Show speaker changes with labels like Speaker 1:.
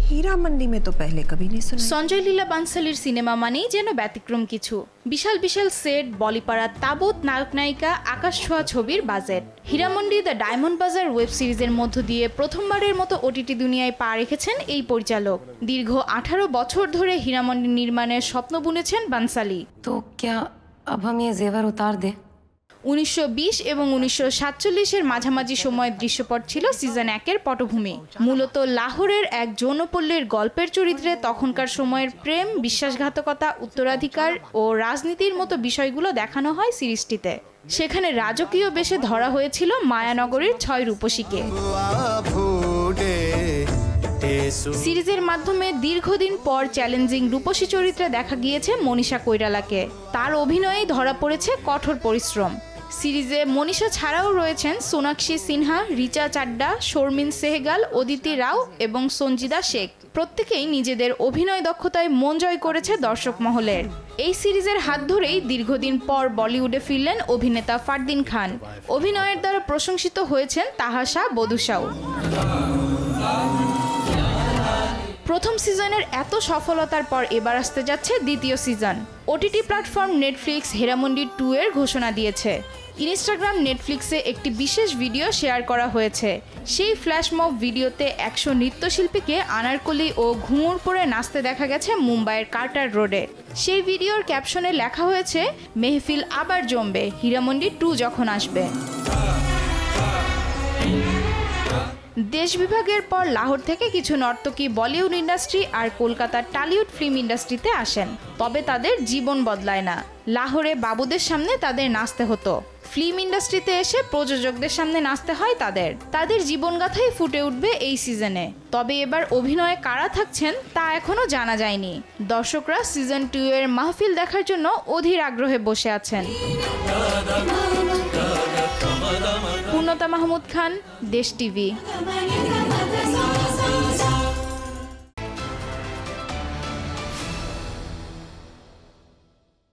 Speaker 1: हीरा मंडी में तो पहले कभी नहीं सुना।
Speaker 2: সঞ্জয় লীলা বানসালীর সিনেমা মানেই যেন ব্যতিক্রম কিছু। বিশাল বিশাল সেট, বলিপাড়া তাবুত, নায়ক নায়িকা, আকাশ ছোঁয়া ছবির বাজেট। হীরামন্ডি দ্য ডায়মন্ড বাজার ওয়েব সিরিজের মধ্য দিয়ে প্রথমবারের মতো ওটিটি দুনিয়ায় পা রেখেছেন এই পরিচালক। দীর্ঘ 18 বছর ধরে হীরামন্ডি নির্মাণের স্বপ্ন বুনেছেন বানসালী।
Speaker 3: তো क्या अब हम ये जेवर उतार दें?
Speaker 2: 1920 এবং 1947-এর মাঝামাঝি সময়ের দৃশ্যপট ছিল সিজন 1-এর পটভূমি। মূলত লাহোরের এক যৌনপল্লীর গল্পের চরিত্রে তখনকার সময়ের প্রেম, বিশ্বাসঘাতকতা, উত্তরাধিকার ও রাজনীতির মতো বিষয়গুলো দেখানো হয় সিরিজটিতে। সেখানে রাজকীয় বেশে ধরা হয়েছিল মায়ানগরীর 6 রূপসীকে। সিরিজের মাধ্যমে দীর্ঘদিন পর চ্যালেঞ্জিং রূপসী চরিত্রে দেখা গিয়েছে মনীষা কৈরালাকে। তার অভিনয়েই ধরা পড়েছে কঠোর পরিশ্রম। সিরিজে মনীষা ছাড়াও রয়েছেন সোনাক্ষী সিনহা, রিচা চাড্ডা, শর্মিন সেহগাল, অদিতি রাও এবং সঞ্জিদা শেখ। প্রত্যেকেই নিজেদের অভিনয় দক্ষতায় মন জয় করেছে দর্শক মহলের। এই সিরিজের হাত ধরেই দীর্ঘদিন পর বলিউডে ফিরলেন অভিনেতা ফারদিন খান। অভিনয়ের দ্বারা প্রশংসিত হয়েছেন তাহাশা বধুসাও। প্রথম সিজনের এত সফলতার পর এবার আসতে যাচ্ছে দ্বিতীয় সিজন। ওটিটি প্ল্যাটফর্ম নেটফ্লিক্স হীরামন্ডি 2 এর ঘোষণা দিয়েছে। ইনস্টাগ্রাম নেটফ্লিক্সে একটি বিশেষ ভিডিও শেয়ার করা হয়েছে। সেই ফ্ল্যাশমব ভিডিওতে 100 নৃত্যশিল্পীকে আনারকলি ও ঘুঙুর পরে নাচতে দেখা গেছে মুম্বাইয়ের কার্টার রোডে। সেই ভিডিওর ক্যাপশনে লেখা হয়েছে, মেহফিল আবার জমবে হীরামন্ডি 2 যখন আসবে। দেশ বিভাগের পর লাহোর থেকে কিছু নর্তকী বলিউড ইন্ডাস্ট্রি আর কলকাতার টালিউড ফিল্ম ইন্ডাস্ট্রিতে আসেন। তবে তাদের জীবন বদলায় না। লাহোরে বাবুদের সামনে তাদের নাচতে হতো, ফিল্ম ইন্ডাস্ট্রিতে এসে প্রযোজকদের সামনে নাচতে হয় তাদের জীবনগাথাই ফুটে উঠবে এই সিজনে। তবে এবার অভিনয়ে কারা থাকছেন তা এখনো জানা যায়নি। দর্শকরা সিজন 2 এর মাহফিল দেখার জন্য অধীর আগ্রহে বসে আছেন। পূর্ণতা মাহমুদ খান, দেশ টিভি।